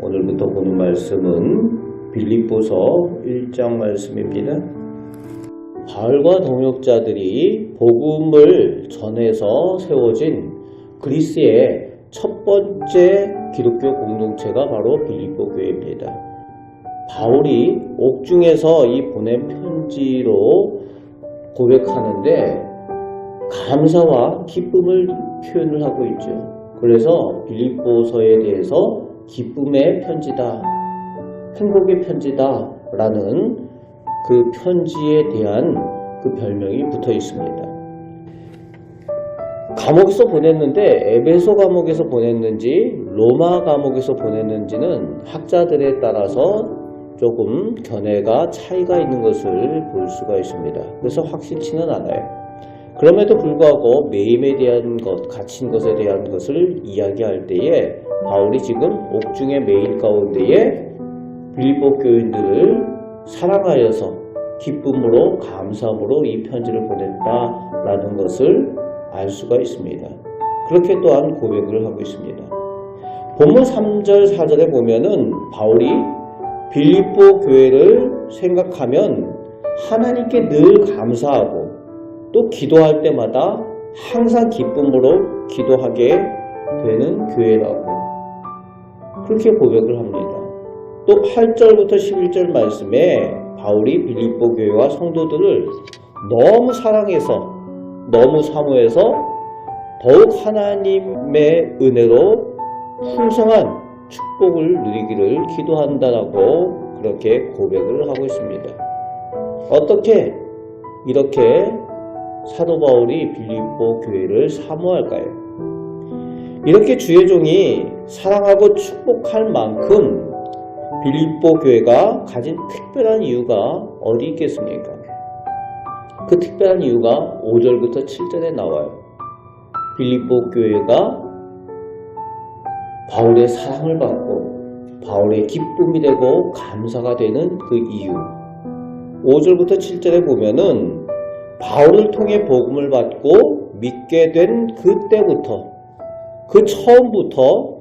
오늘부터 보는 말씀은 빌립보서 1장 말씀입니다. 바울과 동역자들이 복음을 전해서 세워진 그리스의 첫 번째 기독교 공동체가 바로 빌립보 교회입니다. 바울이 옥중에서 이 보낸 편지로 고백하는데 감사와 기쁨을 표현을 하고 있죠. 그래서 빌립보서에 대해서 기쁨의 편지다, 행복의 편지다 라는 그 편지에 대한 그 별명이 붙어 있습니다. 감옥에서 보냈는데 에베소 감옥에서 보냈는지 로마 감옥에서 보냈는지는 학자들에 따라서 조금 견해가 차이가 있는 것을 볼 수가 있습니다. 그래서 확실치는 않아요. 그럼에도 불구하고 매임에 대한 것, 갇힌 것에 대한 것을 이야기할 때에 바울이 지금 옥중의 매인 가운데에 빌립보 교인들을 사랑하여서 기쁨으로 감사함으로 이 편지를 보냈다라는 것을 알 수가 있습니다. 그렇게 또한 고백을 하고 있습니다. 본문 3절 4절에 보면은 바울이 빌립보 교회를 생각하면 하나님께 늘 감사하고 또 기도할 때마다 항상 기쁨으로 기도하게 되는 교회라고 그렇게 고백을 합니다. 또 8절부터 11절 말씀에 바울이 빌립보 교회와 성도들을 너무 사랑해서 너무 사모해서 더욱 하나님의 은혜로 풍성한 축복을 누리기를 기도한다라고 그렇게 고백을 하고 있습니다. 어떻게 이렇게 사도 바울이 빌립보 교회를 사모할까요? 이렇게 주의 종이 사랑하고 축복할 만큼 빌립보 교회가 가진 특별한 이유가 어디 있겠습니까? 그 특별한 이유가 5절부터 7절에 나와요. 빌립보 교회가 바울의 사랑을 받고 바울의 기쁨이 되고 감사가 되는 그 이유. 5절부터 7절에 보면은 바울을 통해 복음을 받고 믿게 된 그때부터 그 처음부터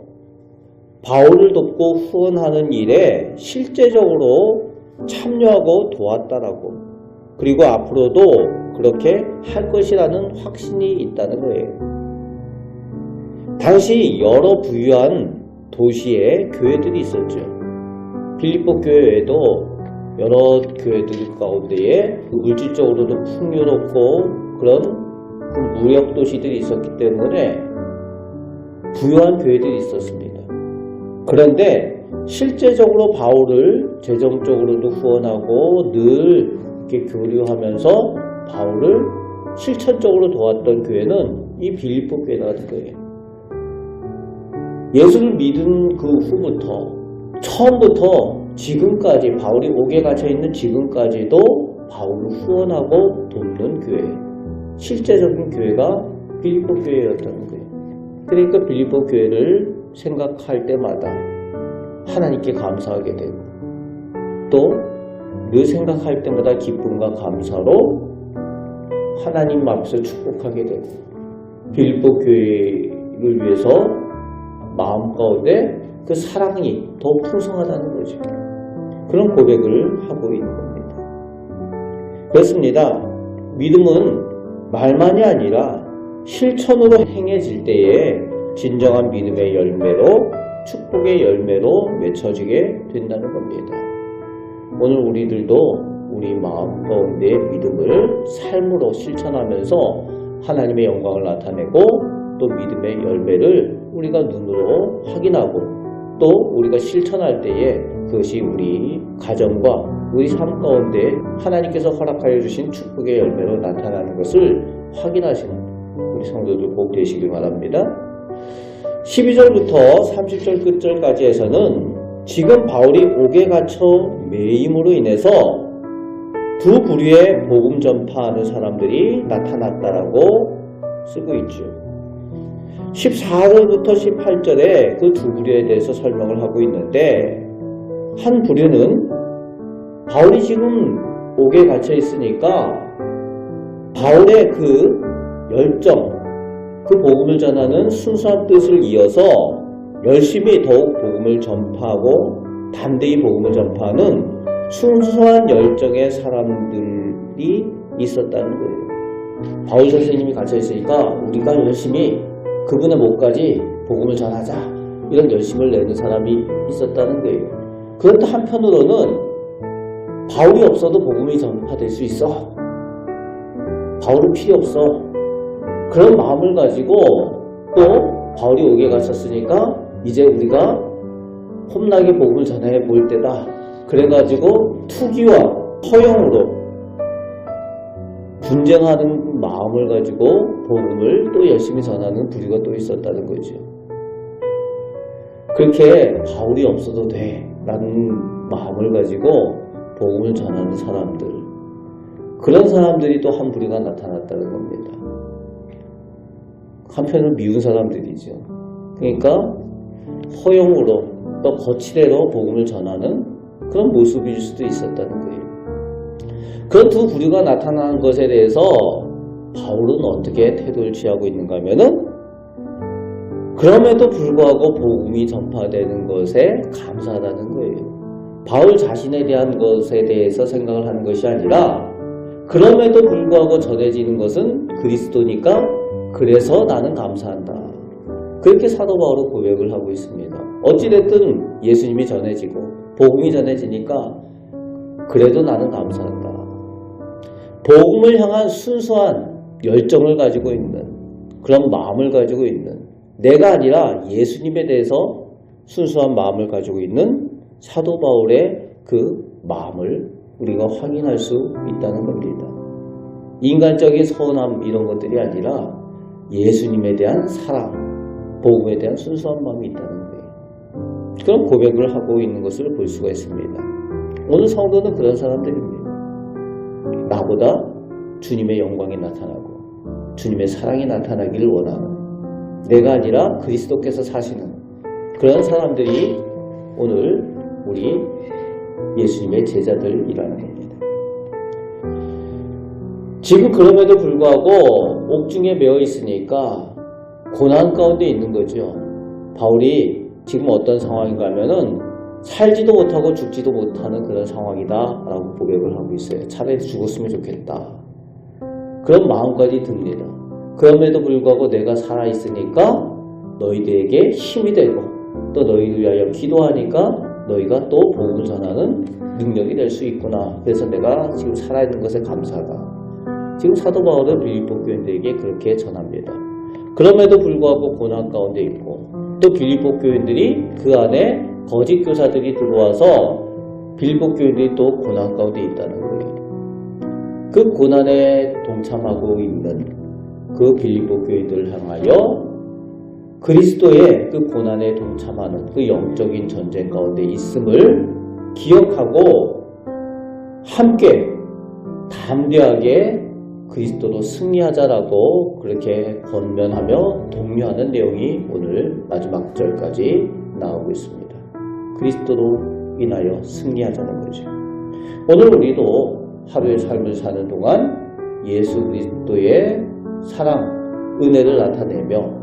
바울을 돕고 후원하는 일에 실제적으로 참여하고 도왔다라고 그리고 앞으로도 그렇게 할 것이라는 확신이 있다는 거예요. 당시 여러 부유한 도시에 교회들이 있었죠. 빌립보 교회 외에도 여러 교회들 가운데에 물질적으로도 풍요롭고 그런 무역 도시들이 있었기 때문에 부유한 교회들이 있었습니다. 그런데 실제적으로 바울을 재정적으로도 후원하고 늘 이렇게 교류하면서 바울을 실천적으로 도왔던 교회는 이 빌립보 교회라는 거예요. 예수를 믿은 그 후부터 처음부터 지금까지 바울이 옥에 갇혀있는 지금까지도 바울을 후원하고 돕는 교회, 실제적인 교회가 빌립보 교회였다는 거예요. 그러니까 빌립보 교회를 생각할 때마다 하나님께 감사하게 되고 또 늘 생각할 때마다 기쁨과 감사로 하나님 앞에서 축복하게 되고 빌립보 교회를 위해서 마음 가운데 그 사랑이 더 풍성하다는 거죠. 그런 고백을 하고 있는 겁니다. 그렇습니다. 믿음은 말만이 아니라 실천으로 행해질 때에 진정한 믿음의 열매로 축복의 열매로 맺혀지게 된다는 겁니다. 오늘 우리들도 우리 마음 가운데 믿음을 삶으로 실천하면서 하나님의 영광을 나타내고 또 믿음의 열매를 우리가 눈으로 확인하고 또 우리가 실천할 때에 그것이 우리 가정과 우리 삶 가운데 하나님께서 허락하여 주신 축복의 열매로 나타나는 것을 확인하시는 우리 성도들 꼭 되시길 바랍니다. 12절부터 30절 끝절까지 해서는 지금 바울이 옥에 갇혀 매임으로 인해서 두 부류의 복음 전파하는 사람들이 나타났다라고 쓰고 있죠. 14절부터 18절에 그 두 부류에 대해서 설명을 하고 있는데 한 부류는 바울이 지금 옥에 갇혀 있으니까 바울의 그 열정, 그 복음을 전하는 순수한 뜻을 이어서 열심히 더욱 복음을 전파하고 담대히 복음을 전파하는 순수한 열정의 사람들이 있었다는 거예요. 바울 선생님이 갇혀 있으니까 우리가 열심히 그분의 목까지 복음을 전하자, 이런 열심을 내는 사람이 있었다는 거예요. 그런데 한편으로는 바울이 없어도 복음이 전파될 수 있어, 바울은 필요 없어, 그런 마음을 가지고 또 바울이 옥에 갇혔으니까 이제 우리가 험나게 복음을 전해 볼 때다, 그래가지고 투기와 허영으로 분쟁하는 마음을 가지고 복음을 또 열심히 전하는 부류가 또 있었다는 거죠. 그렇게 바울이 없어도 돼 라는 마음을 가지고 복음을 전하는 사람들, 그런 사람들이 또 한 부류가 나타났다는 겁니다. 한편으로 미운 사람들이죠. 그러니까 허용으로 또 거칠애로 복음을 전하는 그런 모습일 수도 있었다는 거예요. 그런 두 부류가 나타난 것에 대해서 바울은 어떻게 태도를 취하고 있는가 하면은, 그럼에도 불구하고 복음이 전파되는 것에 감사하다는 거예요. 바울 자신에 대한 것에 대해서 생각을 하는 것이 아니라, 그럼에도 불구하고 전해지는 것은 그리스도니까 그래서 나는 감사한다, 그렇게 사도 바울은 고백을 하고 있습니다. 어찌됐든 예수님이 전해지고 복음이 전해지니까 그래도 나는 감사한다. 복음을 향한 순수한 열정을 가지고 있는, 그런 마음을 가지고 있는, 내가 아니라 예수님에 대해서 순수한 마음을 가지고 있는 사도 바울의 그 마음을 우리가 확인할 수 있다는 겁니다. 인간적인 서운함 이런 것들이 아니라 예수님에 대한 사랑, 복음에 대한 순수한 마음이 있다는 거예요. 그런 고백을 하고 있는 것을 볼 수가 있습니다. 오늘 성도는 그런 사람들입니다. 나보다 주님의 영광이 나타나고 주님의 사랑이 나타나기를 원하는, 내가 아니라 그리스도께서 사시는 그런 사람들이 오늘 우리 예수님의 제자들이라는 겁니다. 지금 그럼에도 불구하고 옥중에 매어 있으니까 고난 가운데 있는 거죠. 바울이 지금 어떤 상황인가 하면은 살지도 못하고 죽지도 못하는 그런 상황이다 라고 고백을 하고 있어요. 차라리 죽었으면 좋겠다, 그런 마음까지 듭니다. 그럼에도 불구하고 내가 살아있으니까 너희들에게 힘이 되고 또 너희를 위하여 기도하니까 너희가 또 복음을 전하는 능력이 될 수 있구나, 그래서 내가 지금 살아있는 것에 감사하다. 지금 사도 바울은 빌립보 교인들에게 그렇게 전합니다. 그럼에도 불구하고 고난 가운데 있고 또 빌립보 교인들이 그 안에 거짓 교사들이 들어와서 빌립보 교인들이 또 고난 가운데 있다는 거예요. 그 고난에 동참하고 있는 그 빌립보 교인들을 향하여 그리스도의 그 고난에 동참하는 그 영적인 전쟁 가운데 있음을 기억하고 함께 담대하게 그리스도로 승리하자라고 그렇게 권면하며 독려하는 내용이 오늘 마지막 절까지 나오고 있습니다. 그리스도로 인하여 승리하자는 거죠. 오늘 우리도 하루의 삶을 사는 동안 예수 그리스도의 사랑, 은혜를 나타내며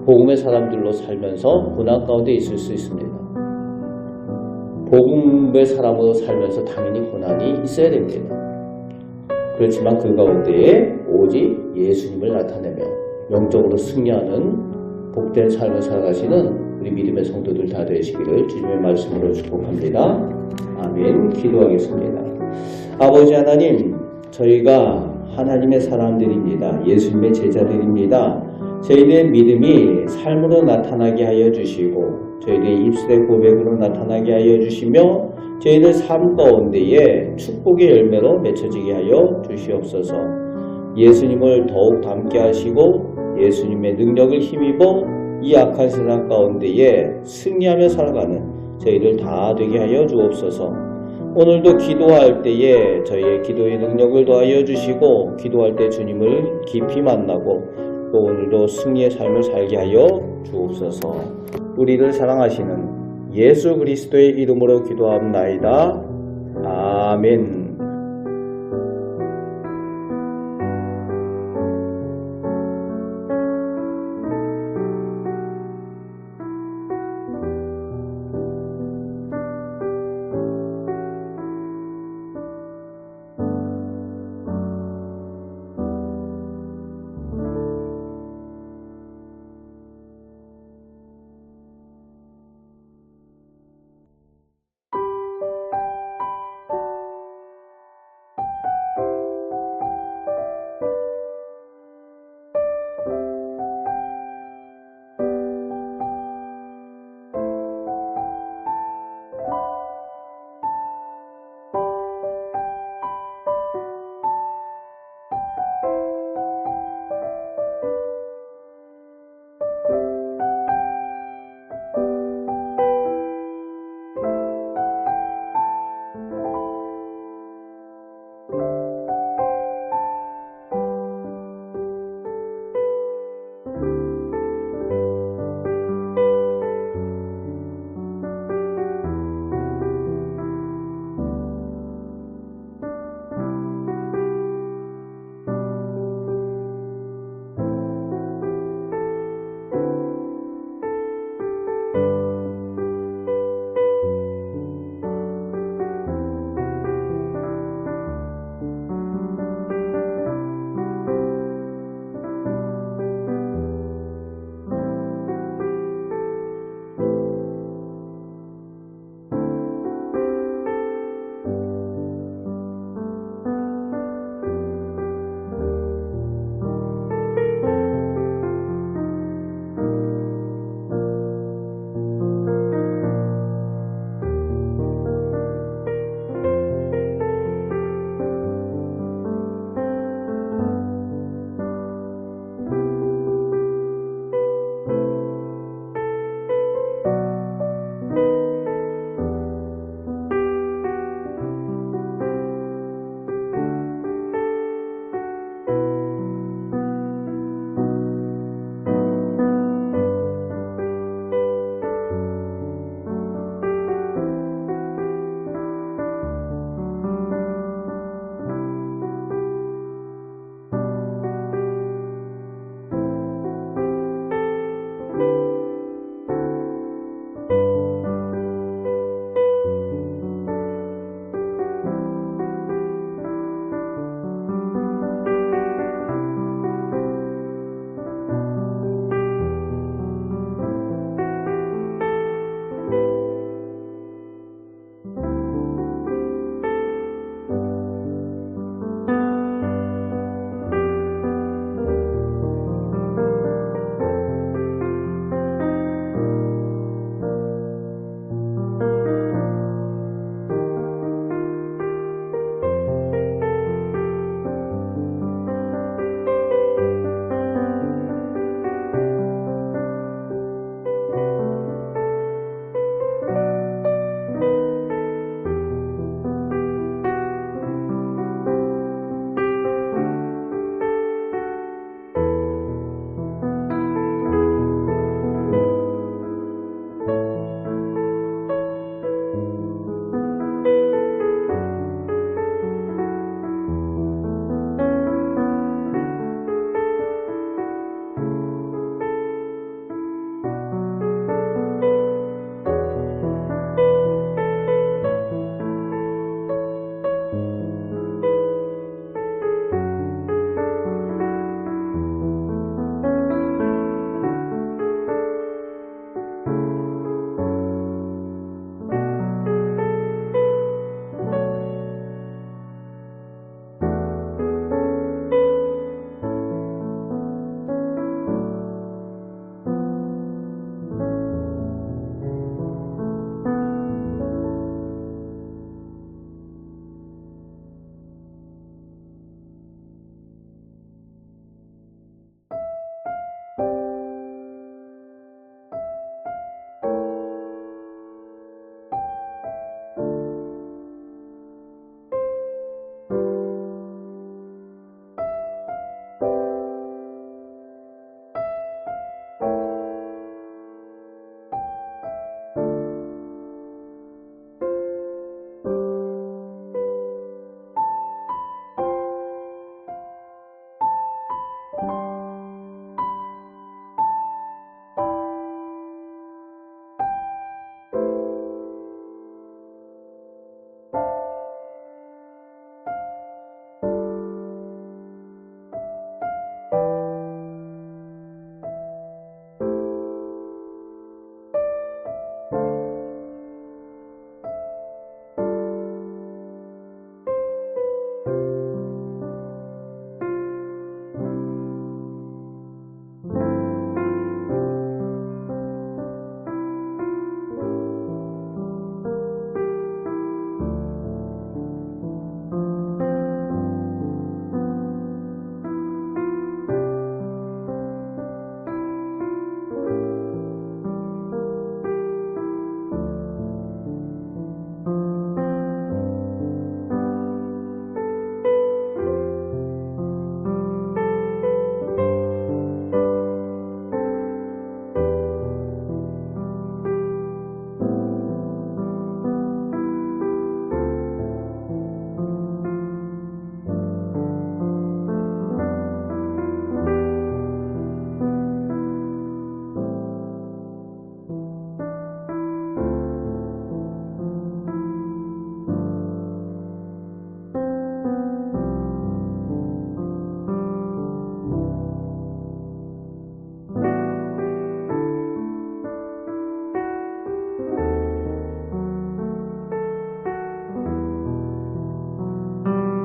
복음의 사람들로 살면서 고난 가운데 있을 수 있습니다. 복음의 사람으로 살면서 당연히 고난이 있어야 됩니다. 그렇지만 그 가운데에 오직 예수님을 나타내며 영적으로 승리하는 복된 삶을 살아가시는 우리 믿음의 성도들 다 되시기를 주님의 말씀으로 축복합니다. 아멘. 기도하겠습니다. 아버지 하나님, 저희가 하나님의 사람들입니다. 예수님의 제자들입니다. 저희들의 믿음이 삶으로 나타나게 하여 주시고 저희들의 입술의 고백으로 나타나게 하여 주시며 저희들 삶 가운데에 축복의 열매로 맺혀지게 하여 주시옵소서. 예수님을 더욱 닮게 하시고 예수님의 능력을 힘입어 이 악한 세상 가운데에 승리하며 살아가는 저희들 다 되게 하여 주옵소서. 오늘도 기도할 때에 저희의 기도의 능력을 더하여 주시고 기도할 때 주님을 깊이 만나고 또 오늘도 승리의 삶을 살게 하여 주옵소서. 우리를 사랑하시는 예수 그리스도의 이름으로 기도합나이다. 아멘.